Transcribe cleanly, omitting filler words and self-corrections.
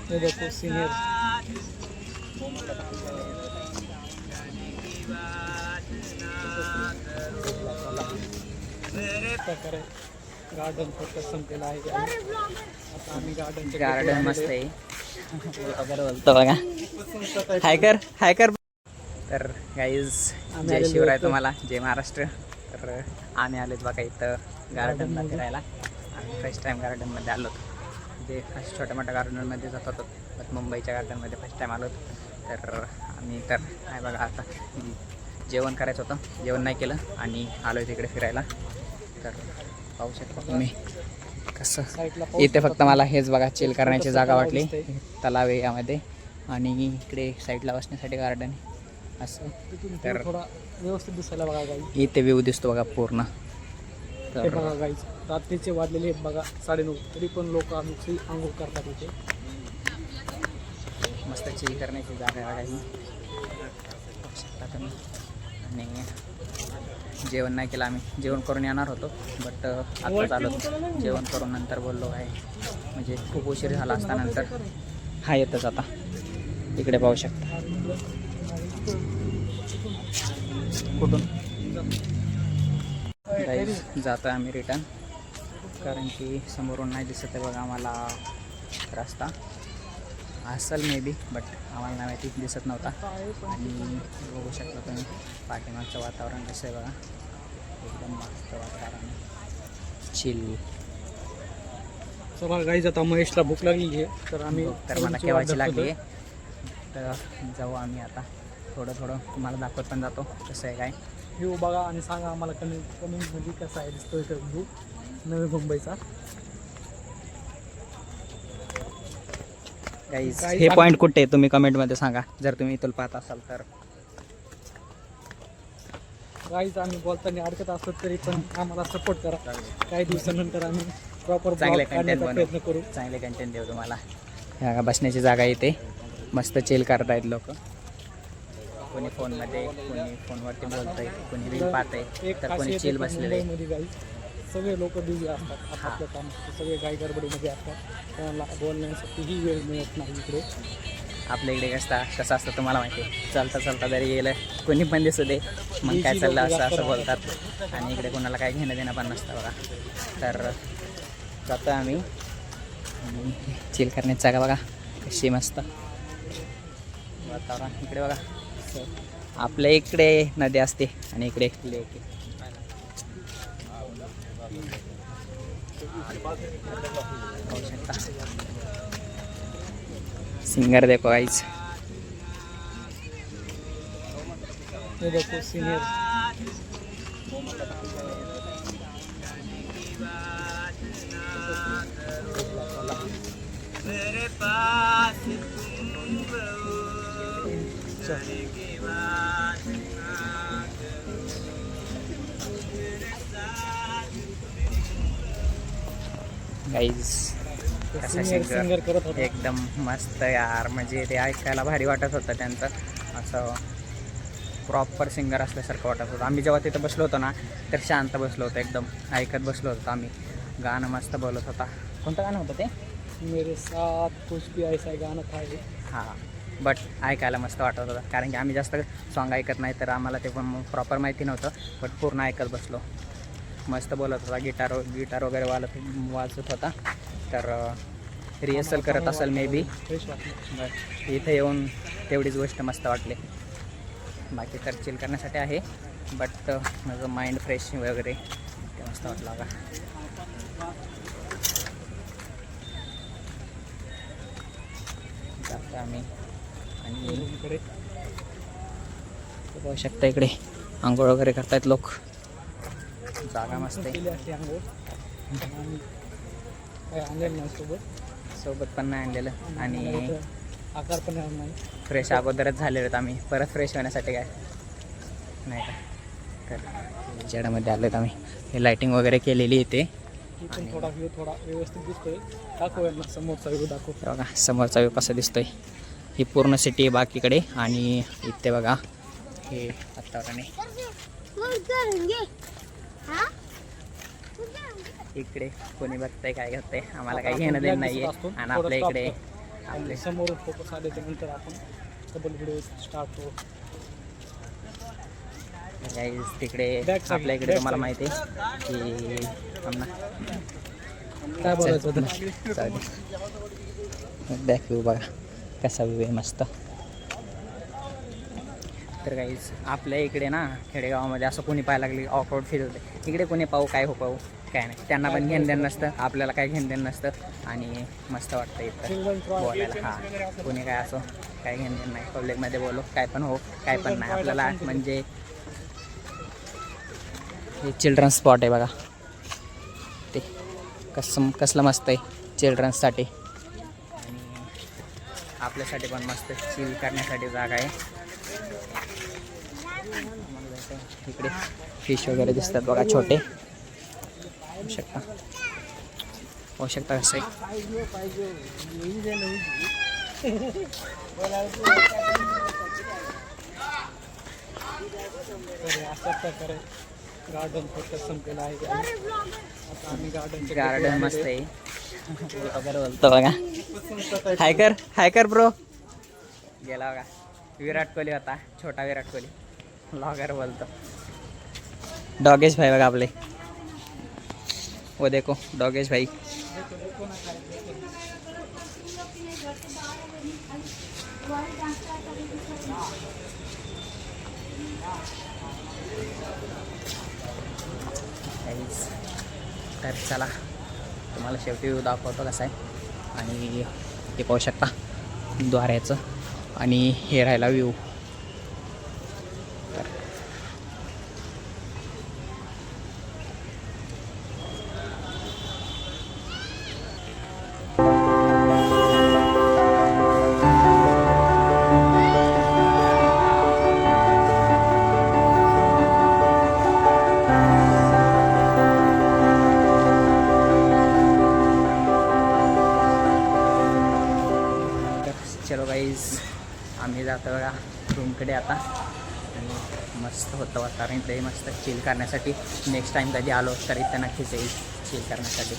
ये देखो सीनियर प्रकारे गार्डन फोकस संपलेला आहे. आता आम्ही गार्डन मस्त आहे. बोलतो बघा, हाय कर हाय कर. तर गाईज जय शिवराय तुम्हाला, जय महाराष्ट्र. तर आम्ही आलोत बघा इथं गार्डनला फिरायला. आम्ही फर्स्ट टाईम गार्डनमध्ये आलो. जे फर्स्ट छोट्या मोठ्या गार्डनमध्ये जात होतो, बट मुंबईच्या गार्डनमध्ये फर्स्ट टाईम आलो. तर आम्ही तर काय बघा, आता जेवण करायचं होतं, जेवण नाही केलं आणि आलो आहे तिकडे फिरायला. तर पाहू शकता तुम्ही कसं इथे फक्त मला हेच बघा चिल करण्याची जागा वाटली. तलाव आहे यामध्ये आणि इकडे साईडला बसण्यासाठी गार्डन आहे असं. तर थोडा व्यवस्थित दिसायला बघा गाई. इथे व्ह्यू दिसतो बघा पूर्ण. तर बघा गाईच रात्रीचे वाजलेले बघा 9:30, तरी पण लोक आमची आंघोळ करतात इथे. मस्त चिल करण्याची जागा आहे ही. आणि जेवण नाही केलं आम्ही, जेवण करून येणार होतो बट आत्ताच आलो. जेवण करून नंतर बोललो आहे, म्हणजे खूप उशीर झाला असता. नंतर हा येतच आता इकडे पाहू शकता. कुठून जातो आम्ही रिटर्न, कारण की समोरून नाही दिसत आहे बघा आम्हाला रस्ता. असेल मे बी, बट आम्हाला नाही माहिती, दिसत नव्हता. आणि बघू शकता तुम्ही पाठीमागचं वातावरण कसं आहे बघा, एकदम मस्त वातावरण, चिल. चला गाईज आता महेशला भूक लागली आहे, तर आम्ही तर मला केव्हाची लागली आहे. तर जाऊ आम्ही आता. थोडं थोडं तुम्हाला दाखवत पण जातो कसं आहे काय. व्ह्यू बघा आणि सांगा आम्हाला कमेंटमध्ये कसा आहे दिसतोय तर व्ह्यू नवी मुंबईचा. गाईज हे पॉईंट कुठे आहे तुम्ही कमेंटमध्ये सांगा, जर तुम्ही इथून पाहत असाल तर. गाईज आम्ही बोलताना अडकत असतो तरी पण आम्हाला सपोर्ट करा. काही दिवसानंतर आम्ही प्रॉपर चांगले कंटेंट प्रयत्न करू, चांगले कंटेंट देऊ तुम्हाला. ह्या बसण्याची जागा येते, मस्त चिल करतायत लोक. कोणी फोनमध्ये, कोणी फोनवरती बोलतंय, कोणी रील पाहतंय, तर कोणी चिल बसलेलं आहे. गाईज सगळे लोक बिझी असतात आपापल्या काम, सगळे गाई गडबडीमध्ये असतात, त्यांना बोलण्यासाठीही वेळ मिळत नाही इकडे. आपल्या इकडे कसं असतं तुम्हाला माहिती आहे, चालता चालता जरी गेलं कोणी पण दिसू दे, मग काय चाललं असं असं बोलतात. आणि इकडे कोणाला काय घेणं देणं पण नसतं बघा. तर जातो आम्ही चिल करण्याची जागा बघा कशी मस्त वातावरण. इकडे बघा आपल्या इकडे नदी असते आणि इकडे लेक आहे. सिंगर देखो गाइस, ये देखो सीनियर मेरे पास गाइस कसा सिंगर करत होता. एकदम मस्त यार, म्हणजे ते ऐकायला भारी वाटत होतं त्यांचं. असं प्रॉपर सिंगर असल्यासारखं वाटत होतं. आम्ही जेव्हा तिथं बसलो होतो ना, तर शांत बसलो होतो, एकदम ऐकत बसलो होतो आम्ही. गाणं मस्त बोलत होता. कोणतं गाणं होतं ते? मेरे साथ कुछ भी ऐसा गाणं था हे. हां, बट ऐकायला मस्त वाटत होतं, कारण की आम्ही जास्त सॉन्ग ऐकत नाही, तर आम्हाला ते पण प्रॉपर माहिती नव्हतं, बट पूर्ण ऐकत बसलो. मस्त बोलत होता, गिटार वगैरे वाजत होता. तर रिहर्सल करत असेल मे बी. फ्रेश वाटलं. इथे येऊन तेवढीच गोष्ट मस्त वाटली. बाकी तर चिल करण्यासाठी आहे, बट माझं माइंड फ्रेश वगैरे ते मस्त वाटलं बघा. जातो आम्ही आणि रूमकडे बघू शकता इकडे आंघोळ वगैरे करतायत लोक. जागा मस्त आहे. केली असते आंघोळ, आणि काही आणलेलं नाही सोबत पण नाही आणलेलं आणि आकार पण नाही. फ्रेश अगोदरच झालेलो आहेत आम्ही, परत फ्रेश होण्यासाठी काय नाही का. तर जडामध्ये आलो आहेत आम्ही. हे लाईटिंग वगैरे केलेली इथे. पण थोडा व्ह्यू थोडा व्यवस्थित दिसतोय. दाखव यांना समोरचा व्ह्यू दाखव. बघा समोरचा व्ह्यू कसा दिसतोय. ही पूर्ण सिटी आहे बाकीकडे आणि इथे बघा हे वातावरण आहे. इकडे कोणी बघतंय काय करतंय आम्हाला काही घेणं देणं नाही आहे. आणि आपल्या इकडे आणि समोरून फोकस आले त्यानंतर आपण डबल व्हिडिओ स्टार्ट होऊ. गाईज तिकडे Back side, आपल्या इकडे back तुम्हाला side. माहिती आहे की आम्हाला काय बोलायचं होतं? बॅक व्ह्यू बघा कसा व्ह्यू आहे मस्त. तर काहीच आपल्या इकडे ना खेडेगावामध्ये असं कोणी पाहायला लागली ऑकवर्ड फील होते. इकडे कोणी पाहू काय हो पाहू काय नाही, त्यांना पण घेणं देणं नसतं, आपल्याला काय घेणं देणं नसतं आणि मस्त वाटतं इथं बोलायला. हां, कोणी काय असो काय घेणं देणं नाही, पब्लिकमध्ये बोलो काय पण हो काय पण नाही आपल्याला. म्हणजे हे चिल्ड्रन्स स्पॉट आहे बघा, ते कसलं मस्त आहे चिल्ड्रन्ससाठी आणि आपल्यासाठी पण मस्त चिल करण्यासाठी जागा आहे. इकडे फिश वगैरे दिसतात बघा छोटे, होऊ शकता कसं आहे. अशा प्रकारे गार्डन फोकस संपलेला आहे. आता आम्ही गार्डन मस्त आहे वगैरे बोलतो बघा. हाय कर ब्रो गेला बघा. विराट कोहली होता, छोटा विराट कोहली ब्लॉगर बोलतो. डॉगेश भाई बघा आपले, वो देखो डॉगेश भाई. तर चला तुम्हाला शेवटी व्ह्यू दाखवतो कसा आहे. आणि हे पाहू शकता द्वाऱ्याचं आणि हे राहिला व्ह्यू. चलो गाईज आम्ही जातो बघा रूमकडे आता. आणि मस्त होतं वातावरण इथे, मस्त चिल करण्यासाठी. नेक्स्ट टाईम कधी आलो तर इथं नक्कीच येईल चिल करण्यासाठी.